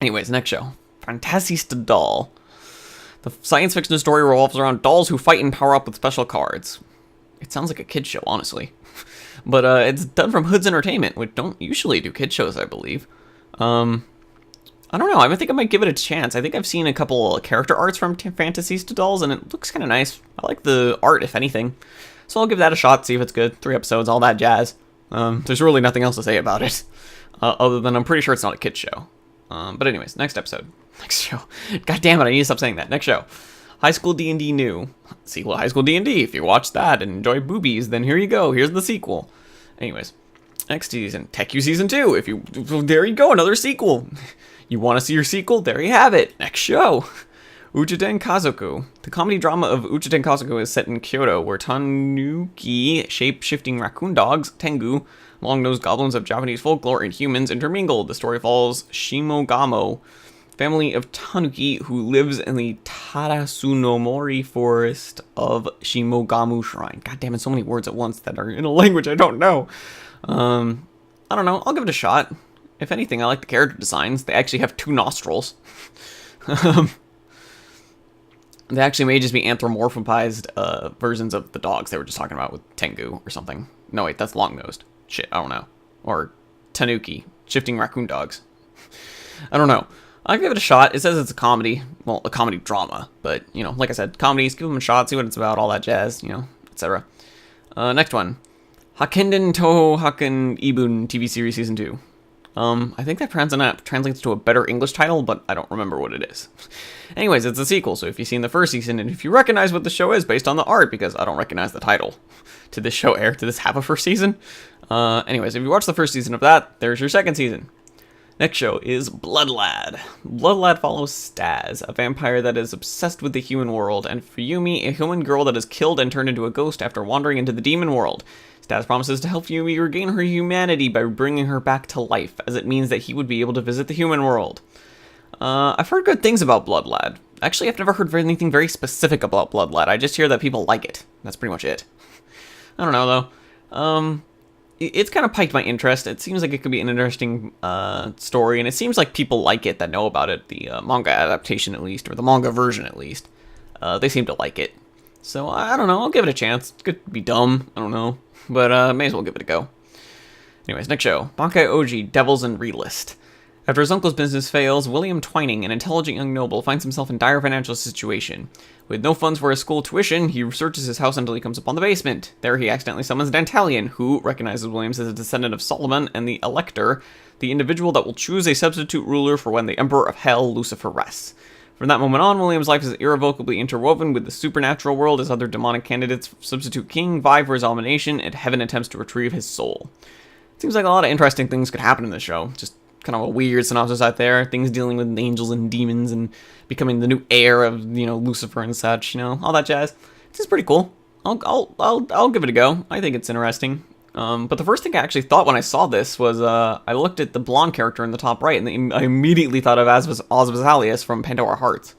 Anyways, next show. Fantasies to Doll. The science fiction story revolves around dolls who fight and power up with special cards. It sounds like a kid show, honestly. But it's done from Hoods Entertainment, which don't usually do kid shows, I believe. I don't know. I think I might give it a chance. I think I've seen a couple character arts from Fantasies to Dolls, and it looks kind of nice. I like the art, if anything. So I'll give that a shot, see if it's good. 3 episodes, all that jazz. There's really nothing else to say about it. Other than I'm pretty sure it's not a kid show. But anyways, next episode. Next show. God damn it, I need to stop saying that. Next show. High School D&D New. Sequel to High School D&D. If you watch that and enjoy boobies, then here you go. Here's the sequel. Anyways. Next season. Tekkyu Season 2. There you go, another sequel. You want to see your sequel? There you have it. Next show. Uchiten Kazoku. The comedy drama of Uchiten Kazoku is set in Kyoto, where tanuki, shape-shifting raccoon dogs, tengu, long-nosed goblins of Japanese folklore, and humans intermingle. The story follows Shimogamo, family of tanuki who lives in the Tarasunomori forest of Shimogamu Shrine. God damn it, so many words at once that are in a language I don't know. I don't know. I'll give it a shot. If anything, I like the character designs. They actually have 2 nostrils. They actually may just be anthropomorphized versions of the dogs they were just talking about with Tengu or something. No, wait, that's long-nosed. Shit, I don't know. Or Tanuki, shifting raccoon dogs. I don't know. I'll give it a shot. It says it's a comedy. Well, a comedy drama. But, you know, like I said, comedies, give them a shot, see what it's about, all that jazz, you know, etc. Next one. Hakenden Toho Haken Ibun TV Series Season 2. I think that translates to a better English title, but I don't remember what it is. Anyways, it's a sequel, so if you've seen the first season, and if you recognize what the show is based on the art, because I don't recognize the title, did this show air? Did this have a first season? Anyways, if you watch the first season of that, there's your second season. Next show is Blood Lad. Blood Lad follows Staz, a vampire that is obsessed with the human world, and Fuyumi, a human girl that is killed and turned into a ghost after wandering into the demon world. Staz promises to help Fuyumi regain her humanity by bringing her back to life, as it means that he would be able to visit the human world. I've heard good things about Blood Lad. Actually, I've never heard anything very specific about Blood Lad. I just hear that people like it. That's pretty much it. I don't know, though. It's kind of piqued my interest. It seems like it could be an interesting story, and it seems like people like it that know about it, the manga adaptation at least, or the manga version at least. They seem to like it. So, I don't know, I'll give it a chance. It could be dumb, I don't know. But may as well give it a go. Anyways, next show. Bankai Oji, Devils and Realist. After his uncle's business fails, William Twining, an intelligent young noble, finds himself in dire financial situation. With no funds for his school tuition, he searches his house until he comes upon the basement. There he accidentally summons Dantalion, who recognizes Williams as a descendant of Solomon and the Elector, the individual that will choose a substitute ruler for when the Emperor of Hell, Lucifer, rests. From that moment on, William's life is irrevocably interwoven with the supernatural world as other demonic candidates for substitute king vie for his domination, and heaven attempts to retrieve his soul. Seems like a lot of interesting things could happen in this show. Just kind of a weird synopsis out there. Things dealing with angels and demons and becoming the new heir of, you know, Lucifer and such, you know, all that jazz. It's just pretty cool. I'll give it a go. I think it's interesting. But the first thing I actually thought when I saw this was, I looked at the blonde character in the top right, and I immediately thought of Osvazalius from Pandora Hearts.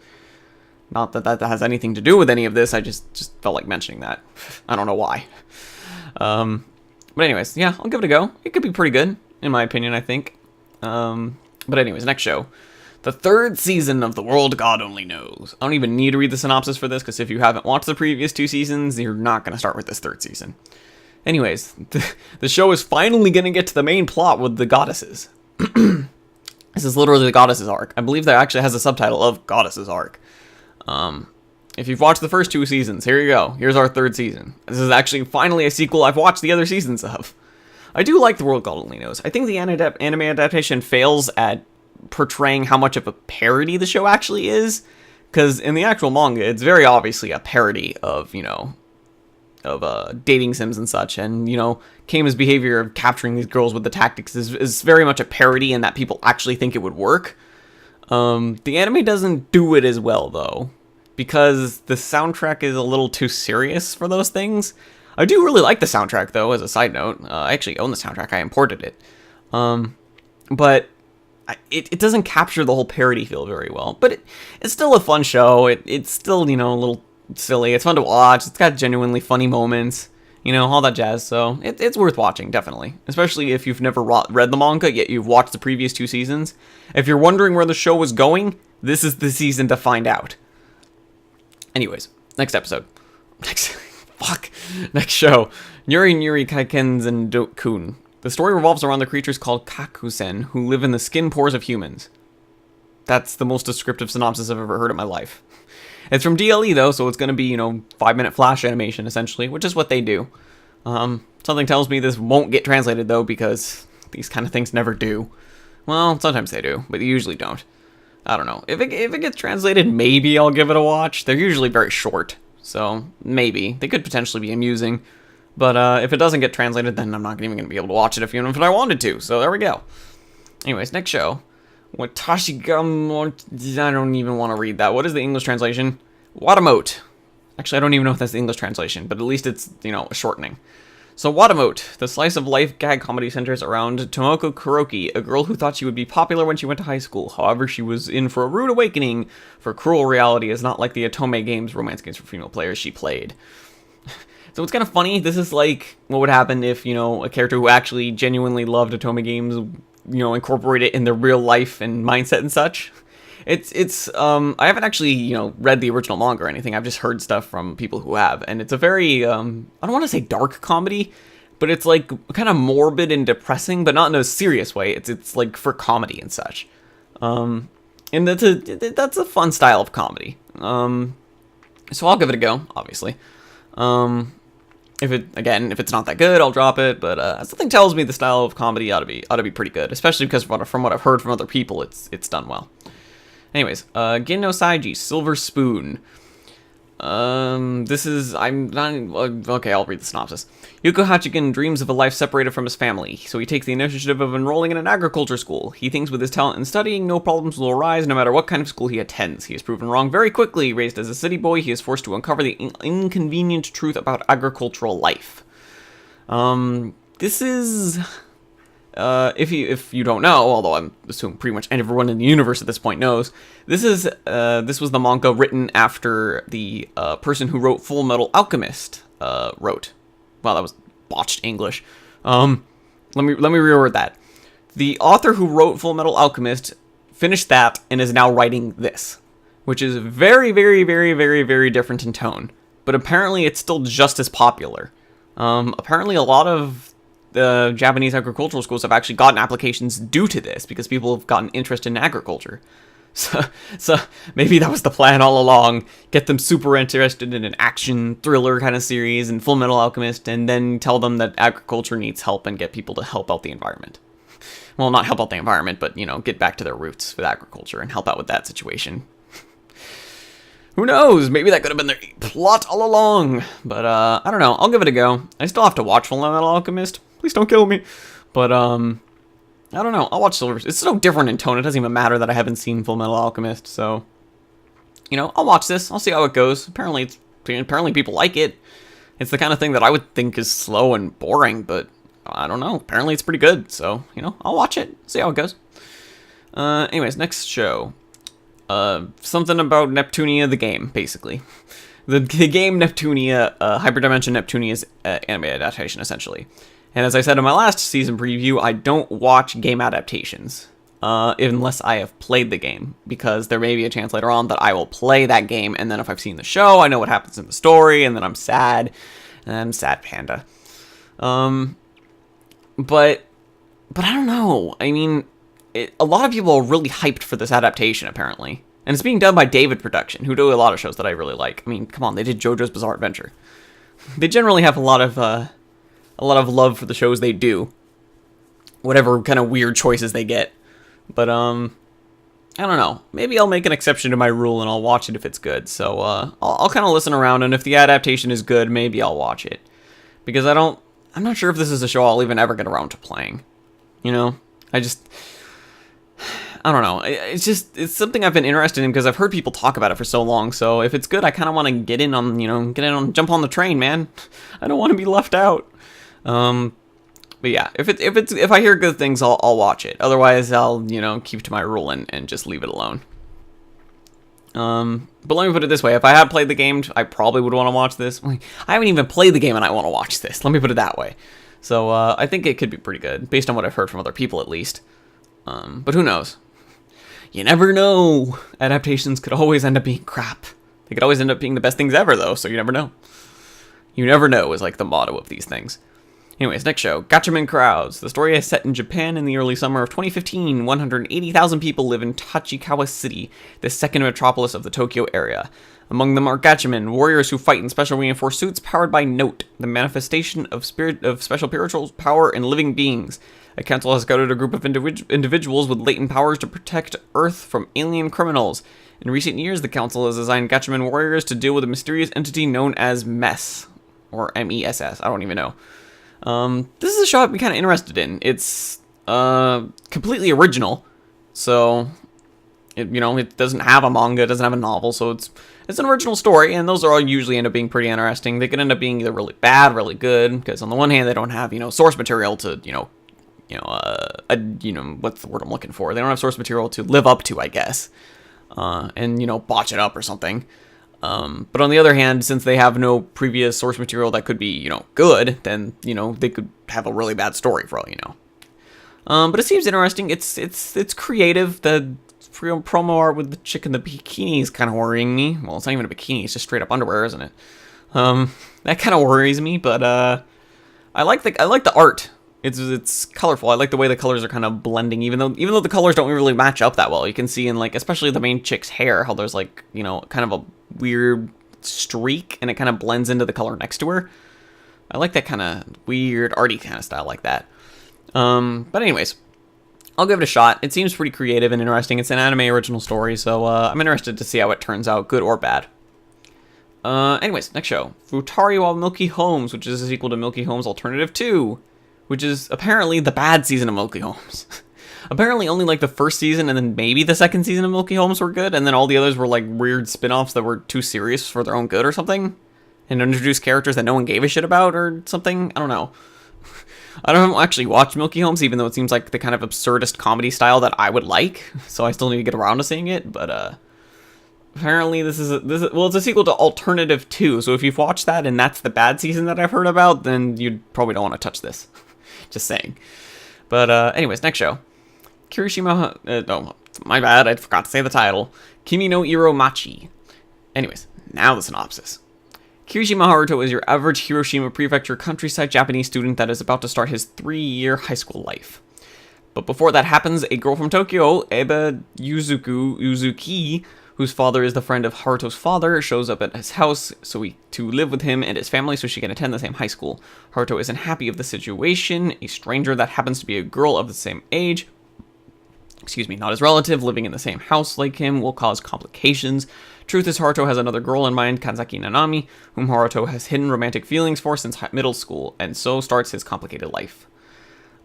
Not that that has anything to do with any of this, I just felt like mentioning that. I don't know why. But anyways, yeah, I'll give it a go. It could be pretty good, in my opinion, I think. But anyways, next show. The 3rd season of The World God Only Knows. I don't even need to read the synopsis for this, because if you haven't watched the previous 2 seasons, you're not going to start with this 3rd season. Anyways, the show is finally going to get to the main plot with the goddesses. This is literally the goddesses arc. I believe that actually has a subtitle of Goddesses Arc. If you've watched the first 2 seasons, here you go. Here's our 3rd season. This is actually finally a sequel I've watched the other seasons of. I do like The World God Only Knows. I think the anime adaptation fails at portraying how much of a parody the show actually is. Because in the actual manga, it's very obviously a parody of, you know, of dating sims and such, and, you know, Kama's behavior of capturing these girls with the tactics is very much a parody, and that people actually think it would work. The anime doesn't do it as well, though, because the soundtrack is a little too serious for those things. I do really like the soundtrack, though, as a side note. I actually own the soundtrack, I imported it. But it doesn't capture the whole parody feel very well, but it's still a fun show. It's still, you know, a little silly. It's fun to watch. It's got genuinely funny moments. all that jazz. So it's worth watching, definitely. Especially if you've never read the manga, yet you've watched the previous 2 seasons. If you're wondering where the show was going, this is the season to find out. Anyways, next episode. Next show. Yuri Nuri Kaikenzen Dokun. The story revolves around the creatures called kakusen, who live in the skin pores of humans. That's the most descriptive synopsis I've ever heard in my life. It's from DLE, though, so it's going to be, 5-minute flash animation, essentially, which is what they do. Something tells me this won't get translated, though, because these kind of things never do. Well, sometimes they do, but they usually don't. I don't know. If it gets translated, maybe I'll give it a watch. They're usually very short, so maybe. They could potentially be amusing. But if it doesn't get translated, then I'm not even going to be able to watch it even if I wanted to. So there we go. Anyways, next show. Watashigam... I don't even want to read that. What is the English translation? Mote. Actually, I don't even know if that's the English translation, but at least it's, a shortening. So Mote, the slice of life gag comedy centers around Tomoko Kuroki, a girl who thought she would be popular when she went to high school. However, she was in for a rude awakening, for cruel reality is not like the Otome games, romance games for female players she played. So it's kind of funny. This is like what would happen if, a character who actually genuinely loved Otome games, incorporate it in their real life and mindset and such. I haven't actually, read the original manga or anything. I've just heard stuff from people who have. And it's a very, I don't want to say dark comedy, but it's like kind of morbid and depressing, but not in a serious way. It's like for comedy and such. And that's a fun style of comedy. So I'll give it a go, obviously. If it's not that good, I'll drop it. But something tells me the style of comedy ought to be pretty good, especially because from what I've heard from other people, it's done well. Anyways, Gin no Saiji, Silver Spoon. This is, I'm not, okay, I'll read the synopsis. Yuko Hachigen dreams of a life separated from his family, so he takes the initiative of enrolling in an agriculture school. He thinks with his talent in studying, no problems will arise no matter what kind of school he attends. He is proven wrong very quickly. Raised as a city boy, he is forced to uncover the inconvenient truth about agricultural life. This is... if you don't know, although I'm assuming pretty much everyone in the universe at this point knows, this was the manga written after the person who wrote Full Metal Alchemist wrote. Wow, that was botched English. Let me reword that. The author who wrote Full Metal Alchemist finished that and is now writing this, which is very, very, very, very, very different in tone. But apparently, it's still just as popular. Apparently, a lot of the Japanese agricultural schools have actually gotten applications due to this because people have gotten interest in agriculture. So maybe that was the plan all along. Get them super interested in an action thriller kind of series and Full Metal Alchemist, and then tell them that agriculture needs help and get people to help out the environment. Well, not help out the environment, but, get back to their roots with agriculture and help out with that situation. Who knows? Maybe that could have been their plot all along. But, I don't know. I'll give it a go. I still have to watch Full Metal Alchemist. Please don't kill me. But, I don't know. I'll watch Silver. It's so different in tone. It doesn't even matter that I haven't seen Full Metal Alchemist. So, I'll watch this. I'll see how it goes. Apparently people like it. It's the kind of thing that I would think is slow and boring, but I don't know. Apparently it's pretty good. So, I'll watch it. See how it goes. Anyways, next show. Something about Neptunia, the game, basically. The game Neptunia, Hyperdimension Neptunia's anime adaptation, essentially. And as I said in my last season preview, I don't watch game adaptations unless I have played the game, because there may be a chance later on that I will play that game, and then if I've seen the show, I know what happens in the story, and then I'm sad, and I'm sad panda. But I don't know. I mean, a lot of people are really hyped for this adaptation, apparently. And it's being done by David Production, who do a lot of shows that I really like. I mean, come on, they did JoJo's Bizarre Adventure. They generally have a lot of love for the shows they do, whatever kind of weird choices they get. But I don't know. Maybe I'll make an exception to my rule and I'll watch it if it's good. So I'll kind of listen around, and if the adaptation is good, maybe I'll watch it, because I'm not sure if this is a show I'll even ever get around to playing. I don't know. It's something I've been interested in because I've heard people talk about it for so long. So if it's good, I kind of want to jump on the train, man. I don't want to be left out. But yeah, if I hear good things, I'll watch it. Otherwise, I'll keep to my rule and just leave it alone. But let me put it this way. If I had played the game, I probably would want to watch this. I haven't even played the game and I want to watch this. Let me put it that way. So, I think it could be pretty good, based on what I've heard from other people at least. But who knows? You never know. Adaptations could always end up being crap. They could always end up being the best things ever, though, so you never know. You never know is like the motto of these things. Anyways, next show, Gachaman Crowds. The story is set in Japan in the early summer of 2015. 180,000 people live in Tachikawa City, the second metropolis of the Tokyo area. Among them are Gachaman Warriors who fight in special reinforced suits powered by Note, the manifestation of special spiritual power in living beings. A council has scouted a group of individuals with latent powers to protect Earth from alien criminals. In recent years, the council has assigned Gachaman Warriors to deal with a mysterious entity known as MESS, or MESS, I don't even know. This is a show I'd be kind of interested in. It's completely original, so it doesn't have a manga, it doesn't have a novel, so it's an original story, and those are all usually end up being pretty interesting. They can end up being either really bad, really good, because on the one hand, they don't have source material to what's the word I'm looking for? They don't have source material to live up to, I guess, and botch it up or something. But on the other hand, since they have no previous source material that could be, good, then, they could have a really bad story for all you know. But it seems interesting. It's creative. The promo art with the chick in the bikini is kind of worrying me. Well, it's not even a bikini. It's just straight up underwear, isn't it? That kind of worries me, but, I like the art. It's colorful. I like the way the colors are kind of blending, even though the colors don't really match up that well. You can see in especially the main chick's hair, how there's kind of a weird streak, and it kind of blends into the color next to her. I like that kind of weird arty kind of style like that. But anyways, I'll give it a shot. It seems pretty creative and interesting. It's an anime original story, so I'm interested to see how it turns out, good or bad. Anyways, next show, PartyOVA Milkyholmes, which is a sequel to Milkyholmes Alternative 2. Which is apparently the bad season of Milkyholmes. Apparently only the first season and then maybe the second season of Milkyholmes were good, and then all the others were weird spin-offs that were too serious for their own good or something, and introduced characters that no one gave a shit about or something. I don't know. I don't actually watch Milkyholmes, even though it seems like the kind of absurdist comedy style that I would like, so I still need to get around to seeing it, but apparently this is it's a sequel to Alternative 2, so if you've watched that and that's the bad season that I've heard about, then you probably don't want to touch this. Just saying. But anyways, next show. Kirishima... oh, my bad, I forgot to say the title. Kimi no Iro Machi. Anyways, now the synopsis. Kirishima Haruto is your average Hiroshima Prefecture countryside Japanese student that is about to start his 3-year high school life. But before that happens, a girl from Tokyo, Eba Yuzuki, whose father is the friend of Haruto's father, shows up at his house to live with him and his family so she can attend the same high school. Haruto isn't happy of the situation. A stranger that happens to be a girl of the same age, not his relative, living in the same house like him, will cause complications. Truth is, Haruto has another girl in mind, Kanzaki Nanami, whom Haruto has hidden romantic feelings for since middle school, and so starts his complicated life.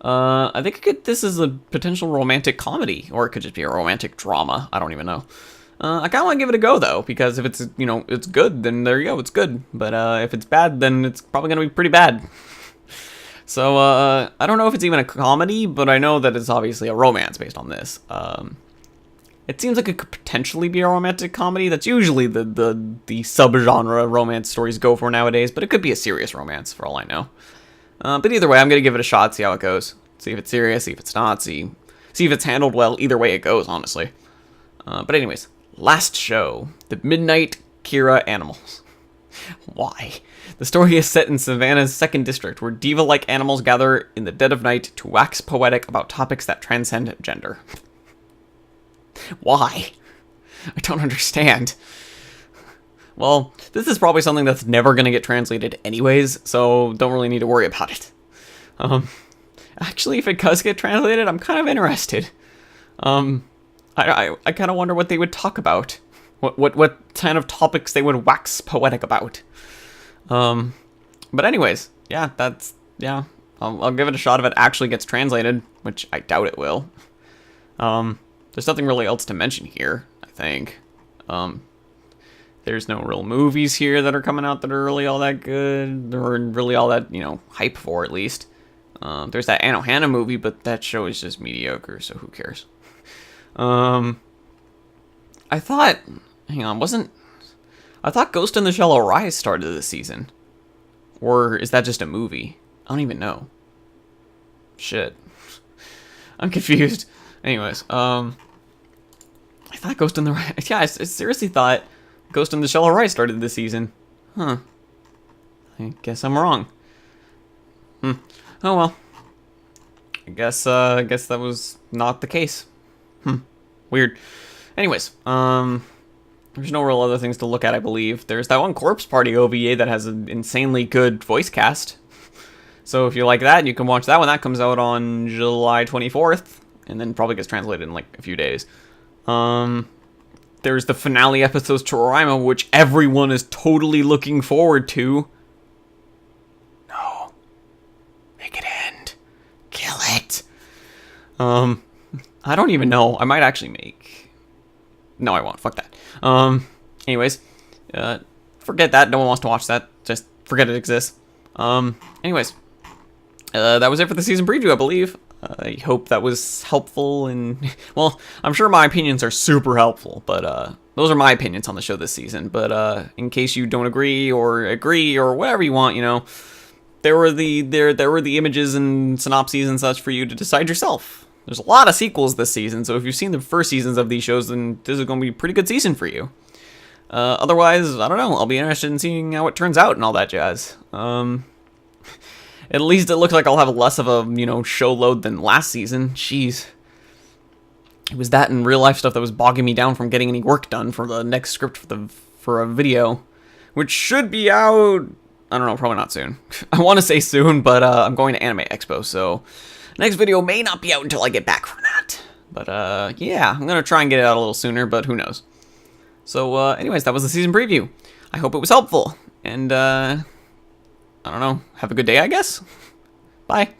I think this is a potential romantic comedy, or it could just be a romantic drama. I don't even know. I kind of want to give it a go, though, because if it's, it's good, then there you go, it's good. But if it's bad, then it's probably going to be pretty bad. So, I don't know if it's even a comedy, but I know that it's obviously a romance based on this. It seems like it could potentially be a romantic comedy. That's usually the subgenre romance stories go for nowadays, but it could be a serious romance, for all I know. But either way, I'm going to give it a shot, see how it goes. See if it's serious, see if it's not, see if it's handled well. Either way it goes, honestly. But anyways. Last show, The Midnight Kira Animals. Why? The story is set in Savannah's 2nd District, where diva-like animals gather in the dead of night to wax poetic about topics that transcend gender. Why? I don't understand. Well, this is probably something that's never going to get translated anyways, so don't really need to worry about it. Actually, if it does get translated, I'm kind of interested. I kind of wonder what they would talk about. What kind of topics they would wax poetic about. But anyways, yeah, I'll give it a shot if it actually gets translated, which I doubt it will. There's nothing really else to mention here, I think. There's no real movies here that are coming out that are really all that good, or really all that, hype for, at least. There's that Hana movie, but that show is just mediocre, so who cares? I thought Hang on, wasn't... I thought Ghost in the Shell Arise started this season. Or is that just a movie? I don't even know. Shit. I'm confused. Anyways, I thought Ghost in the... Yeah, I seriously thought Ghost in the Shell Arise started this season. Huh. I guess I'm wrong. Oh well. I guess that was not the case. Weird. Anyways, there's no real other things to look at, I believe. There's that one Corpse Party OVA that has an insanely good voice cast. So if you like that, you can watch that one. That comes out on July 24th, and then probably gets translated in like a few days. There's the finale episodes to Kirishima, which everyone is totally looking forward to. No. Make it end. Kill it. I don't even know. I might actually make... No, I won't. Fuck that. Anyways. Forget that. No one wants to watch that. Just forget it exists. Anyways. That was it for the season preview, I believe. I hope that was helpful, and well, I'm sure my opinions are super helpful, but those are my opinions on the show this season. But in case you don't agree or whatever you want, you know, there were the images and synopses and such for you to decide yourself. There's a lot of sequels this season, so if you've seen the first seasons of these shows, then this is going to be a pretty good season for you. Otherwise, I don't know. I'll be interested in seeing how it turns out and all that jazz. At least it looks like I'll have less of a, you know, show load than last season. Jeez. It was that and real life stuff that was bogging me down from getting any work done for the next script for a video, which should be out, I don't know, probably not soon. I want to say soon, but I'm going to Anime Expo, so next video may not be out until I get back from that. But yeah, I'm going to try and get it out a little sooner, but who knows. So anyways, that was the season preview. I hope it was helpful, and I don't know, have a good day, I guess. Bye.